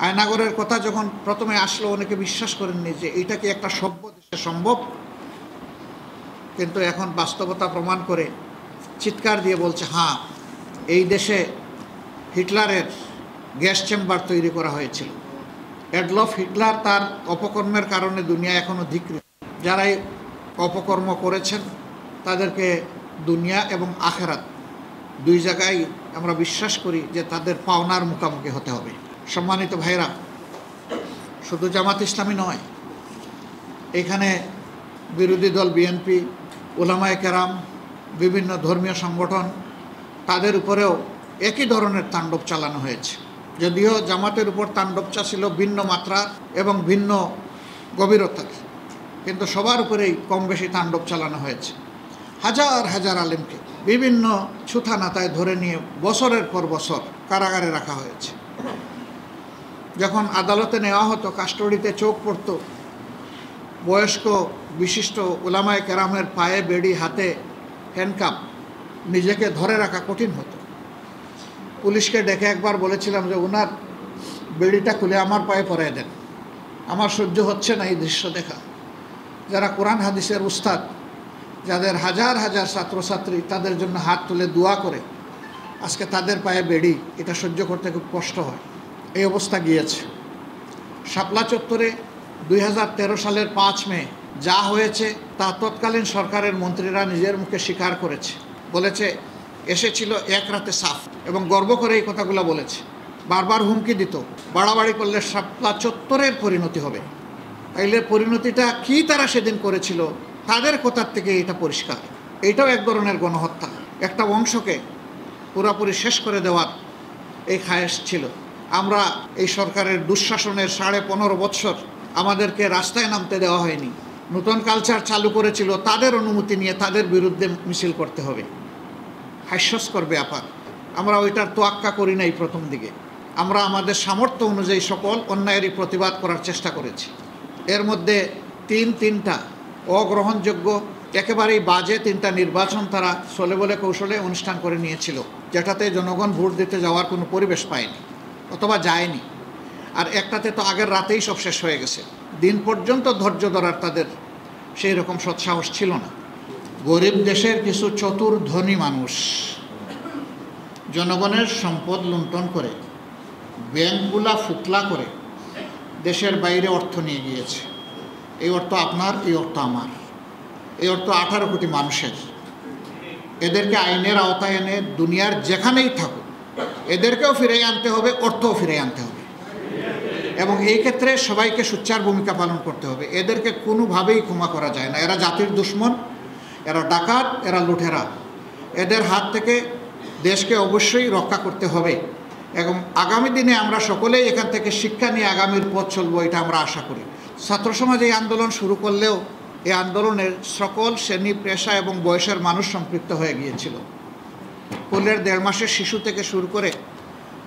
আয়নাগরের কথা যখন প্রথমে আসলো অনেকে বিশ্বাস করেননি যে এটা কি একটা সভ্য দেশে সম্ভব, কিন্তু এখন বাস্তবতা প্রমাণ করে চিৎকার দিয়ে বলছে হ্যাঁ, এই দেশে হিটলারের গ্যাস চেম্বার তৈরি করা হয়েছিল। অ্যাডলফ হিটলার তার অপকর্মের কারণে দুনিয়া এখনও ধিক্কৃত। যারাই অপকর্ম করেছেন তাদেরকে দুনিয়া এবং আখেরাত দুই জায়গায় আমরা বিশ্বাস করি যে তাদের পাওনার মুখোমুখি হতে হবে। সম্মানিত ভাইরা, শুধু জামাত ইসলামী নয়, এখানে বিরোধী দল বিএনপি, উলামায়ে কেরাম, বিভিন্ন ধর্মীয় সংগঠন, তাদের উপরেও একই ধরনের তাণ্ডব চালানো হয়েছে। যদিও জামাতের উপর তাণ্ডবটা ছিল ভিন্ন মাত্রা এবং ভিন্ন গভীরতার, কিন্তু সবার উপরেই কম বেশি তাণ্ডব চালানো হয়েছে। হাজার হাজার আলেমকে বিভিন্ন ছুথানাতায় ধরে নিয়ে বছরের পর বছর কারাগারে রাখা হয়েছে। যখন আদালতে নেওয়া হতো, কাস্টডিতে চোখ পড়ত, বয়স্ক বিশিষ্ট উলামায়ে কেরামের পায়ে বেড়ি, হাতে হ্যান্ডকাপ, নিজেকে ধরে রাখা কঠিন হতো। পুলিশকে ডেকে একবার বলেছিলাম যে ওনার বেড়িটা খুলে আমার পায়ে পরাই দেন, আমার সহ্য হচ্ছে না এই দৃশ্য দেখা। যারা কোরআন হাদিসের উস্তাদ, যাদের হাজার হাজার ছাত্রছাত্রী তাদের জন্য হাত তুলে দোয়া করে, আজকে তাদের পায়ে বেড়ি, এটা সহ্য করতে খুব কষ্ট হয়। এই অবস্থা গিয়েছে। শাপলা চত্বরে 2013 সালের 5 মে যা হয়েছে তা তৎকালীন সরকারের মন্ত্রীরা নিজের মুখে স্বীকার করেছে। বলেছে এসেছিল এক রাতে সাফ, এবং গর্ব করে এই কথাগুলো বলেছে। বারবার হুমকি দিত, বাড়াবাড়ি করলে শাপলা চত্বরের পরিণতি হবে। তাইলে পরিণতিটা কি তারা সেদিন করেছিল, তাদের কথার থেকে এটা পরিষ্কার। এটাও এক ধরনের গণহত্যা। একটা বংশকে পুরোপুরি শেষ করে দেওয়ার এই খায়েশ ছিল। আমরা এই সরকারের দুঃশাসনের 15.5 বৎসর আমাদেরকে রাস্তায় নামতে দেওয়া হয়নি। নতুন কালচার চালু করেছিল, তাদের অনুমতি নিয়ে তাদের বিরুদ্ধে মিছিল করতে হবে। হাস্যস্কর ব্যাপার। আমরা ওইটার তোয়াক্কা করি নাই প্রথম দিকে। আমরা আমাদের সামর্থ্য অনুযায়ী সকল অন্যায়েরই প্রতিবাদ করার চেষ্টা করেছি। এর মধ্যে তিনটা অগ্রহণযোগ্য, একেবারেই বাজে 3টা নির্বাচন তারা চলে বলে কৌশলে অনুষ্ঠান করে নিয়েছিল, যেটাতে জনগণ ভোট দিতে যাওয়ার কোনো পরিবেশ পায়নি অথবা যায়নি। আর একটাতে তো আগের রাতেই সব শেষ হয়ে গেছে। দিন পর্যন্ত ধৈর্য ধরার তাদের সেই রকম সৎসাহস ছিল না। গরিব দেশের কিছু চতুর ধনী মানুষ জনগণের সম্পদ লুণ্ঠন করে, ব্যাংকগুলা ফুকলা করে দেশের বাইরে অর্থ নিয়ে গিয়েছে। এই অর্থ আপনার, এই অর্থ আমার, এই অর্থ 18 কোটি মানুষের। এদেরকে আইনের আওতায় এনে দুনিয়ার যেখানেই থাকুক এদেরকেও ফিরে আনতে হবে, অর্থও ফিরে আনতে হবে, এবং এই ক্ষেত্রে সবাইকে সোচ্চার ভূমিকা পালন করতে হবে। এদেরকে কোনোভাবেই ক্ষমা করা যায় না। এরা জাতির দুশ্মন, এরা ডাকাত, এরা লুঠেরা। এদের হাত থেকে দেশকে অবশ্যই রক্ষা করতে হবে, এবং আগামী দিনে আমরা সকলেই এখান থেকে শিক্ষা নিয়ে আগামীর পথ চলবো, এটা আমরা আশা করি। ছাত্র সমাজ এই আন্দোলন শুরু করলেও এই আন্দোলনের সকল শ্রেণী, পেশা এবং বয়সের মানুষ সম্পৃক্ত হয়ে গিয়েছিল। কোলের 1.5 মাসের শিশু থেকে শুরু করে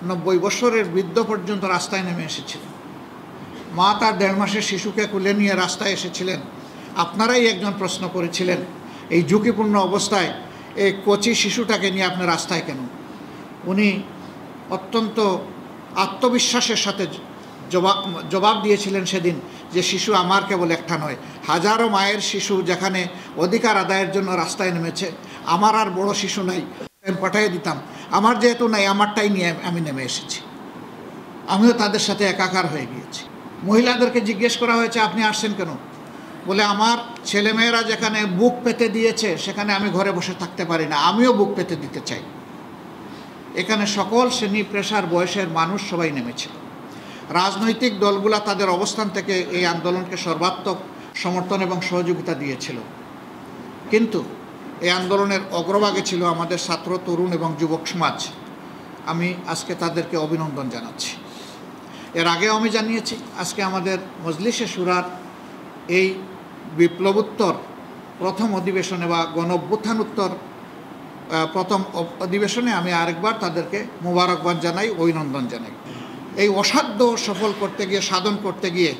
90 বছরের বৃদ্ধ পর্যন্ত রাস্তায় নেমে এসেছিল। মা তার 1.5 মাসের শিশুকে কোলে নিয়ে রাস্তায় এসেছিলেন। আপনারাই একজন প্রশ্ন করেছিলেন, এই ঝুঁকিপূর্ণ অবস্থায় এই কচি শিশুটাকে নিয়ে আপনি রাস্তায় কেন? উনি অত্যন্ত আত্মবিশ্বাসের সাথে জবাব দিয়েছিলেন সেদিন যে শিশু আমার কেবল একটা নয়, হাজারো মায়ের শিশু যেখানে অধিকার আদায়ের জন্য রাস্তায় নেমেছে। আমার আর বড় শিশু নাই, পাঠিয়ে দিতাম। আমার যেহেতু নাই, আমারটাই নিয়ে আমি নেমে এসেছি। আমিও তাদের সাথে একাকার হয়ে গিয়েছি। মহিলাদেরকে জিজ্ঞেস করা হয়েছে আপনি আসছেন কেন? বলে আমার ছেলেমেয়েরা যেখানে বুক পেতে দিয়েছে সেখানে আমি ঘরে বসে থাকতে পারি না, আমিও বুক পেতে দিতে চাই। এখানে সকল শ্রেণী, পেশার, বয়সের মানুষ সবাই নেমেছিল। রাজনৈতিক দলগুলা তাদের অবস্থান থেকে এই আন্দোলনকে সর্বাত্মক সমর্থন এবং সহযোগিতা দিয়েছিল, কিন্তু এই আন্দোলনের অগ্রভাগে ছিল আমাদের ছাত্র, তরুণ এবং যুবক সমাজ। আমি আজকে তাদেরকে অভিনন্দন জানাচ্ছি। এর আগেও আমি জানিয়েছি, আজকে আমাদের মজলিসে শুরার এই বিপ্লবোত্তর প্রথম অধিবেশনে বা গণঅভ্যুত্থানোত্তর প্রথম অধিবেশনে আমি আরেকবার তাদেরকে মোবারকবাদ জানাই, অভিনন্দন জানাই। এই অসাধ্য সফল করতে গিয়ে, সাধন করতে গিয়ে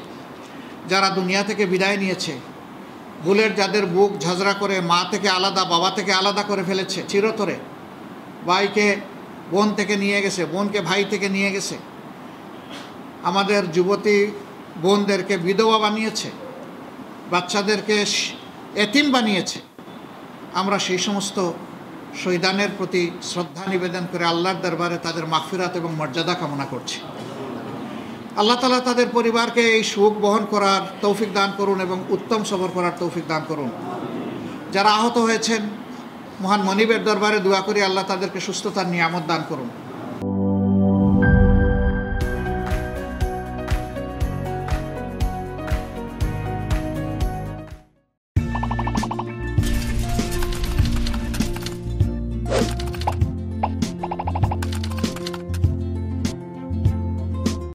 যারা দুনিয়া থেকে বিদায় নিয়েছে, বুলেট যাদের বুক ঝাঁঝরা করে মা থেকে আলাদা, বাবা থেকে আলাদা করে ফেলেছে চিরতরে, ভাইকে বোন থেকে নিয়ে গেছে, বোনকে ভাই থেকে নিয়ে গেছে, আমাদের যুবতী বোনদেরকে বিধবা বানিয়েছে, বাচ্চাদেরকে এতিম বানিয়েছে। আমরা সেই সমস্ত শহীদানের প্রতি শ্রদ্ধা নিবেদন করে আল্লাহর দরবারে তাদের মাগফিরাত এবং মর্যাদা কামনা করছি। আল্লাহ তাআলা তাদের পরিবারকে এই সুখ বহন করার তৌফিক দান করুন এবং উত্তম সবর করার তৌফিক দান করুন। যারা আহত হয়েছেন, মহান মনিবের দরবারে দোয়া করি আল্লাহ তাদেরকে সুস্থতার নিয়ামত দান করুন।